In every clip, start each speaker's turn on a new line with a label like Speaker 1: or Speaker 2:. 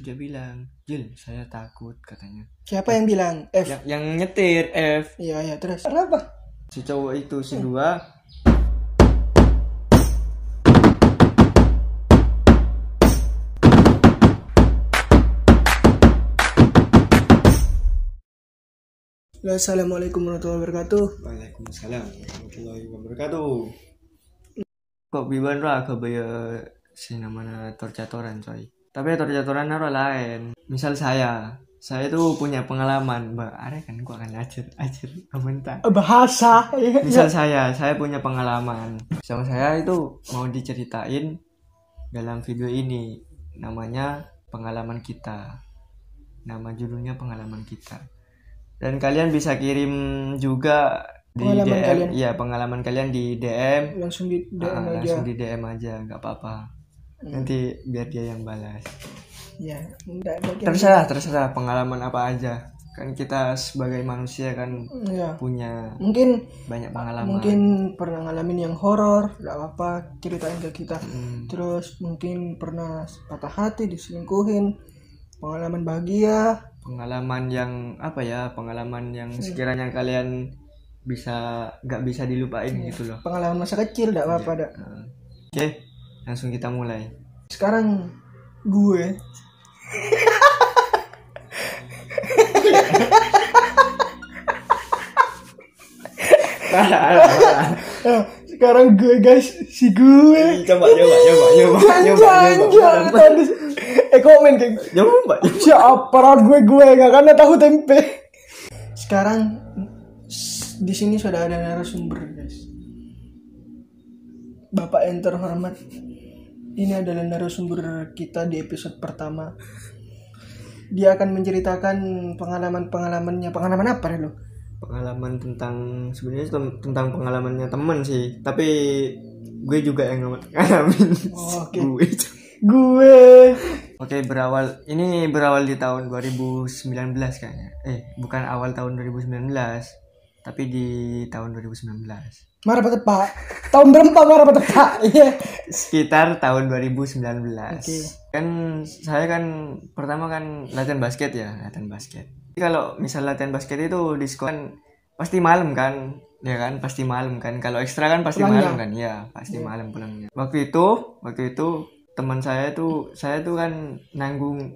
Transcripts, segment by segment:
Speaker 1: dia bilang, Jil, saya takut katanya.
Speaker 2: Siapa yang bilang? F.
Speaker 1: Yang nyetir F.
Speaker 2: Iya terus. Kenapa?
Speaker 1: Si cowok itu si dua.
Speaker 2: Assalamualaikum warahmatullahi wabarakatuh.
Speaker 1: Waalaikumsalam warahmatullahi wabarakatuh. Kok biban ra kebaya sinamana torcatoran coy. Tapi torcatoran naro lain. Misal saya tuh punya pengalaman, Mbak. Are kan gua akan ajar komentar.
Speaker 2: Bahasa.
Speaker 1: Misal saya punya pengalaman. Sama saya itu mau diceritain dalam video ini. Namanya pengalaman kita. Nama judulnya pengalaman kita. Dan kalian bisa kirim juga di
Speaker 2: Pengalaman
Speaker 1: DM.
Speaker 2: kalian.
Speaker 1: Iya, pengalaman kalian di DM.
Speaker 2: Langsung di DM aja.
Speaker 1: Langsung di DM aja, nggak apa-apa. Nanti biar dia yang balas.
Speaker 2: Ya, enggak ada.
Speaker 1: Terserah pengalaman apa aja. Kan kita sebagai manusia kan
Speaker 2: Ya.
Speaker 1: punya
Speaker 2: Mungkin
Speaker 1: banyak pengalaman.
Speaker 2: Mungkin pernah ngalamin yang horor, enggak apa-apa, ceritain ke kita. Terus mungkin pernah patah hati, diselingkuhin, pengalaman bahagia,
Speaker 1: pengalaman yang apa ya? Pengalaman yang sekiranya kalian nggak bisa dilupain gitu loh.
Speaker 2: pengalaman masa kecil, enggak apa-apa, dak.
Speaker 1: Oke, langsung kita mulai.
Speaker 2: Sekarang gue sekarang gue guys, si gue
Speaker 1: Coba.
Speaker 2: komen kayak
Speaker 1: Coba.
Speaker 2: siapa gue nggak karena tahu tempe. Sekarang di sini sudah ada narasumber guys, Bapak yang terhormat. Ini adalah narasumber kita di episode pertama. Dia akan menceritakan pengalaman-pengalamannya. Pengalaman apa ya lo?
Speaker 1: Pengalaman sebenarnya tentang pengalamannya temen sih, tapi gue juga yang ngalamin.
Speaker 2: Oke.
Speaker 1: Gue. Oke, berawal di tahun 2019 kayaknya. Bukan awal tahun 2019, tapi di tahun 2019.
Speaker 2: Marah Pak. Tahun berapa marah Pak? Iya.
Speaker 1: Sekitar tahun 2019.
Speaker 2: Okay.
Speaker 1: Kan saya pertama latihan basket. Kalau misal latihan basket itu di sekolah kan pasti malam kan, ya kan pasti malam kan. Kalau ekstra kan pasti pulangnya. Malam kan, ya pasti malam pulangnya. Waktu itu teman saya tuh kan nanggung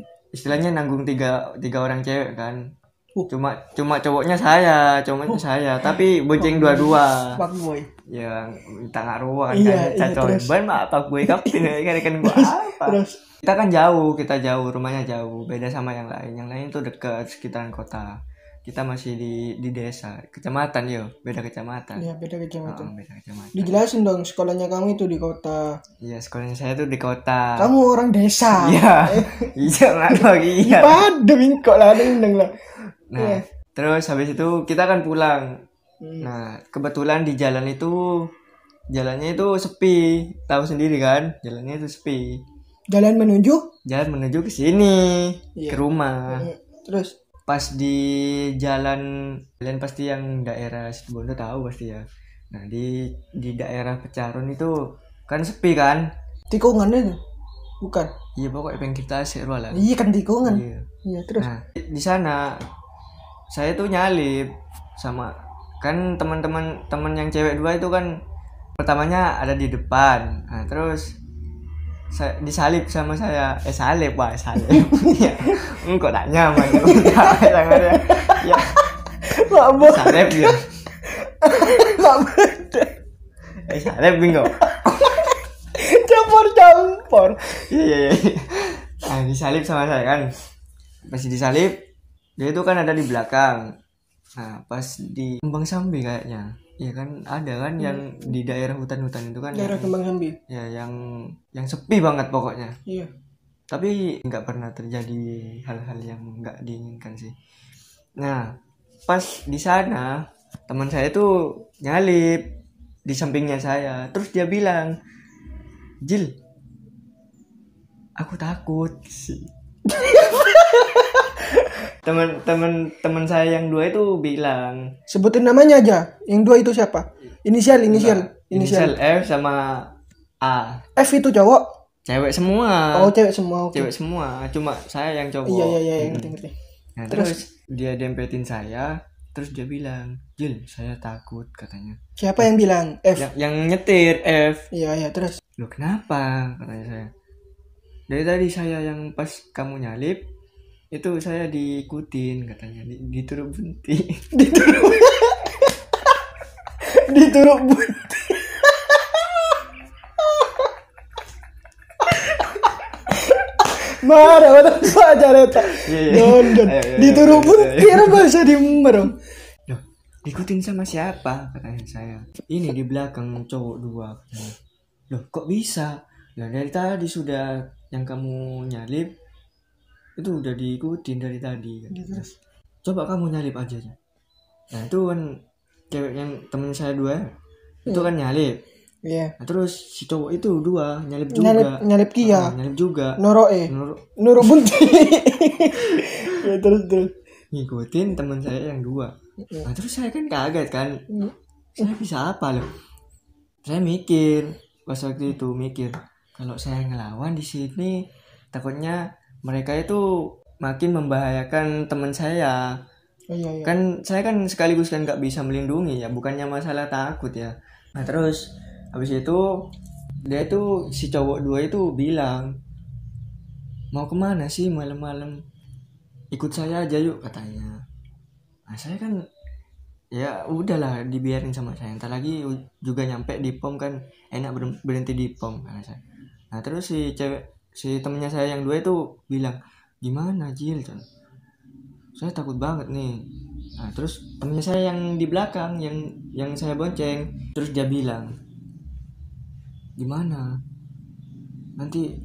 Speaker 1: tiga orang cewek kan. Cuma cowoknya saya, tapi bonceng dua-dua.
Speaker 2: Fuckboy.
Speaker 1: Ya minta ngaruh kan.
Speaker 2: Iya,
Speaker 1: Cacoy. Ban mah apa gue kapten kan gua apa.
Speaker 2: Terus
Speaker 1: Kita jauh, rumahnya jauh, beda sama yang lain. Yang lain tuh dekat sekitaran kota. Kita masih di desa, kecamatan beda kecamatan.
Speaker 2: Iya, beda kecamatan.
Speaker 1: Beda kecamatan.
Speaker 2: Dijelasin dong, sekolahnya kamu itu di kota.
Speaker 1: Iya, sekolahnya saya tuh di kota.
Speaker 2: Kamu orang desa.
Speaker 1: Iya. Iya, lagi. Iya.
Speaker 2: Pada bingkok lah, deng lah.
Speaker 1: Nah, terus habis itu kita kan pulang. Nah, kebetulan di jalannya itu sepi. Tahu sendiri kan, jalannya itu sepi.
Speaker 2: Jalan menuju
Speaker 1: ke sini, ke rumah.
Speaker 2: Terus
Speaker 1: pas di jalan, kalian pasti yang daerah Situbondo tahu pasti ya. Nah, di daerah Pecaron itu kan sepi kan?
Speaker 2: Tikungan itu? Bukan.
Speaker 1: Iya, pokoknya pengen kita seru lah.
Speaker 2: Iya kan tikungan. Iya terus.
Speaker 1: Nah, di sana saya tuh nyalip sama kan teman yang cewek dua itu kan, pertamanya ada di depan. Nah, terus disalip sama saya. Salip. Ya. Kok tak nyaman. Ya.
Speaker 2: Mabok.
Speaker 1: Salip ya.
Speaker 2: Mabok.
Speaker 1: Salip bingung.
Speaker 2: Campur.
Speaker 1: Iya. Nah, disalip sama saya kan. Pas disalip, dia itu kan ada di belakang. Nah, pas di Kembang Sambi kayaknya. Iya kan ada kan yang di daerah hutan-hutan itu kan.
Speaker 2: Daerah Kembang Sambi.
Speaker 1: Ya, yang sepi banget pokoknya.
Speaker 2: Iya.
Speaker 1: Tapi nggak pernah terjadi hal-hal yang nggak diinginkan sih. Nah, pas di sana teman saya tuh nyalip di sampingnya saya. Terus dia bilang, Jil, aku takut sih. Teman saya yang dua itu bilang,
Speaker 2: sebutin namanya aja. Yang dua itu siapa? Inisial
Speaker 1: F sama A.
Speaker 2: F itu cowok.
Speaker 1: cewek semua.
Speaker 2: Oh, cewek semua. Oke.
Speaker 1: Cewek semua, cuma saya yang cowok.
Speaker 2: Iya, ngerti.
Speaker 1: Nah, terus dia dempetin saya, terus dia bilang, "Jil, saya takut," katanya.
Speaker 2: Siapa yang bilang? F.
Speaker 1: Yang nyetir F.
Speaker 2: Iya, terus.
Speaker 1: Loh, kenapa? Katanya saya. Dari tadi saya yang pas kamu nyalip itu saya diikutin katanya, dituruk bunti.
Speaker 2: Dituruk bunti. Marah betul saja reta. Don. Dituruk bunti apa bahasa di merong.
Speaker 1: Loh, ikutin sama siapa? Katanya saya. Ini di belakang cowok 2 katanya. Loh, kok bisa? Lah dari tadi sudah yang kamu nyalip itu udah diikutin dari tadi.
Speaker 2: Terus.
Speaker 1: Coba kamu nyalip aja. Nah, itu kan cewek yang temen saya 2 itu kan nyalip.
Speaker 2: Iya.
Speaker 1: Nah, terus si cowok itu 2 nyalip juga.
Speaker 2: Nyalip Kia.
Speaker 1: Nyalip juga.
Speaker 2: Nuruk bunti. Ya, terus.
Speaker 1: Ngikutin teman saya yang 2. Nah, terus saya kan kaget kan. Saya bisa apa loh? Saya mikir pas waktu itu kalau saya ngelawan di sini takutnya mereka itu makin membahayakan teman saya.
Speaker 2: Oh, iya.
Speaker 1: Kan saya kan sekaligus kan nggak bisa melindungi ya, bukannya masalah takut ya. Nah, terus habis itu dia itu si cowok 2 itu bilang, "Mau kemana sih malam-malam? Ikut saya aja yuk," katanya. Nah, saya kan ya udahlah, dibiarin sama saya. Entar lagi juga nyampe di pom kan, enak berhenti di pom kan saya. Nah, terus si temennya saya yang 2 itu bilang, "Gimana Jil? Saya takut banget nih." Nah, terus temennya saya yang di belakang yang saya bonceng, terus dia bilang, "Gimana? Nanti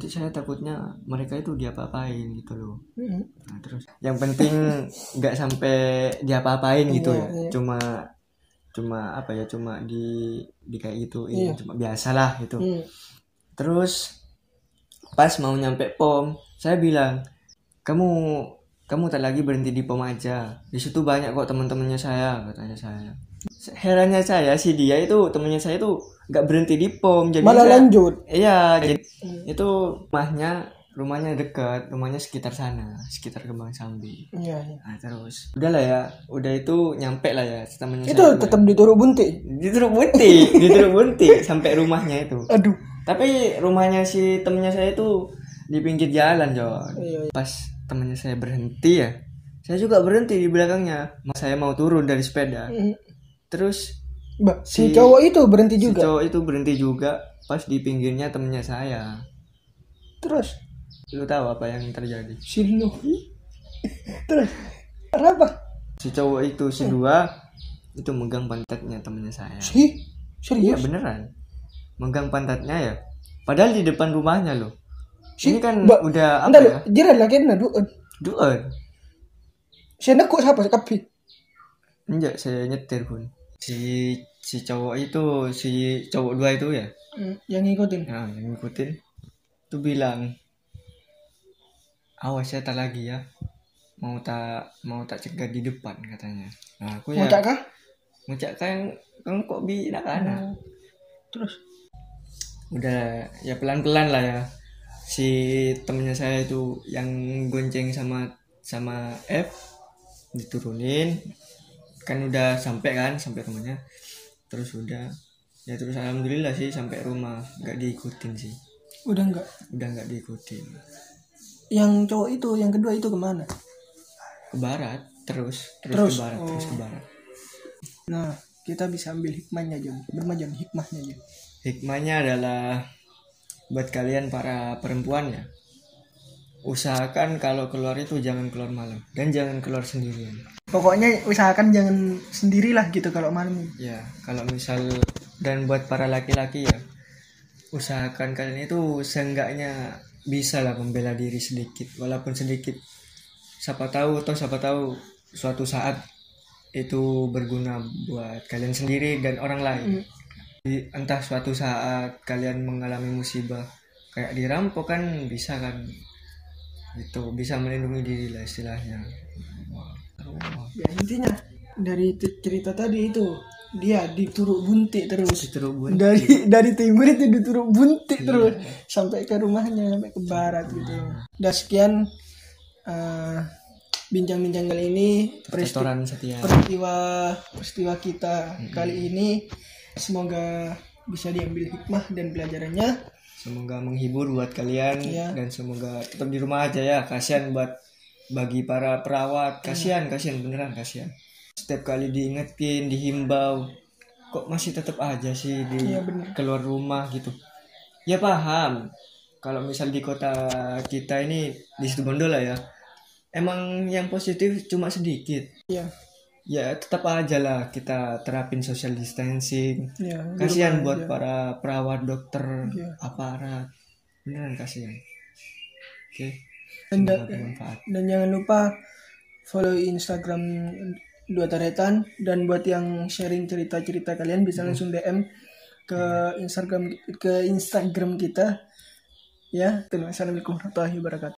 Speaker 1: saya takutnya mereka itu diapa-apain gitu loh." Nah, terus yang penting nggak sampai diapa-apain gitu ya. Cuma apa ya, cuma di kayak gitu, cuma biasalah gitu. Terus pas mau nyampe pom, saya bilang, kamu tak lagi berhenti di pom aja, di situ banyak kok teman-temannya saya," katanya saya. Herannya saya, si dia itu temannya saya itu nggak berhenti di pom, jadi
Speaker 2: malah lanjut.
Speaker 1: Iya, jadi itu rumahnya dekat, rumahnya sekitar sana, sekitar Kembang Sambi.
Speaker 2: Iya.
Speaker 1: Nah, terus udahlah ya, udah itu nyampe lah ya temannya
Speaker 2: itu
Speaker 1: saya.
Speaker 2: Tetap dituruk bunti
Speaker 1: sampai rumahnya itu.
Speaker 2: Aduh.
Speaker 1: Tapi rumahnya si temannya saya itu di pinggir jalan, Jon.
Speaker 2: Iya.
Speaker 1: Pas temannya saya berhenti ya, saya juga berhenti di belakangnya. Saya mau turun dari sepeda. Terus
Speaker 2: si cowok itu berhenti juga.
Speaker 1: Si cowok itu berhenti juga pas di pinggirnya temennya saya.
Speaker 2: Terus
Speaker 1: lu tahu apa yang terjadi?
Speaker 2: Terus apa?
Speaker 1: Si cowok itu si 2 itu megang pantatnya temennya saya.
Speaker 2: Serius?
Speaker 1: Iya beneran. Megang pantatnya ya. Padahal di depan rumahnya loh. Ini kan udah apa ya?
Speaker 2: Jiran lagi na duun. Saya nak siapa kapi?
Speaker 1: Enggak, saya nyetir pun. Si cowok itu, si cowok 2 itu ya.
Speaker 2: Yang ngikutin.
Speaker 1: Nah, yang ngikutin. Itu bilang, "Awas ya, tak lagi ya. Mau tak cegat di depan," katanya. Nah, aku ya. Ngucak kan kok anak-anak.
Speaker 2: Terus
Speaker 1: udah ya pelan-pelan lah ya. Si temennya saya itu yang gonceng sama F diturunin. Kan udah sampai rumahnya. Terus udah alhamdulillah sih sampai rumah, nggak diikutin sih.
Speaker 2: Udah nggak
Speaker 1: diikutin.
Speaker 2: Yang cowok itu yang kedua itu kemana?
Speaker 1: Ke barat terus ke barat.
Speaker 2: Nah, kita bisa ambil hikmahnya aja, bermacam hikmahnya aja.
Speaker 1: Hikmahnya adalah buat kalian para perempuan ya, usahakan kalau keluar itu jangan keluar malam dan jangan keluar sendirian.
Speaker 2: Pokoknya usahakan jangan sendirilah gitu kalau malam.
Speaker 1: Ya, kalau misal, dan buat para laki-laki ya, usahakan kalian itu seenggaknya bisa lah membela diri sedikit, walaupun sedikit. Siapa tahu suatu saat itu berguna buat kalian sendiri dan orang lain. Entah suatu saat kalian mengalami musibah kayak dirampok kan, bisa kan, itu bisa melindungi diri lah istilahnya.
Speaker 2: Ya intinya dari cerita tadi itu dia dituruk buntik terus.
Speaker 1: Dituruk buntik.
Speaker 2: Dari timur itu dituruk buntik
Speaker 1: Iya.
Speaker 2: terus sampai ke rumahnya, sampai ke barat gitu. Dan sekian bincang-bincang kali ini,
Speaker 1: Percetoran setia.
Speaker 2: peristiwa kita kali ini. Semoga bisa diambil hikmah dan pelajarannya.
Speaker 1: Semoga menghibur buat kalian.
Speaker 2: Iya.
Speaker 1: Dan semoga tetap di rumah aja ya. Kasihan bagi para perawat. Kasihan beneran kasihan. Setiap kali diingetin, dihimbau, kok masih tetap aja sih
Speaker 2: Iya, bener.
Speaker 1: keluar rumah gitu. Ya paham. Kalau misal di kota kita ini di Situbondo lah ya, emang yang positif cuma sedikit.
Speaker 2: Iya.
Speaker 1: Ya tetap aja lah kita terapin social distancing.
Speaker 2: Iya, di
Speaker 1: Kasihan
Speaker 2: rumah
Speaker 1: buat
Speaker 2: aja.
Speaker 1: para perawat, dokter,
Speaker 2: Iya.
Speaker 1: aparat. Beneran kasihan. Oke.
Speaker 2: Dan,
Speaker 1: Semoga bermanfaat.
Speaker 2: dan jangan lupa follow Instagram Dua Taretan, dan buat yang sharing cerita-cerita kalian bisa langsung DM ke Instagram kita ya. Assalamualaikum warahmatullahi wabarakatuh.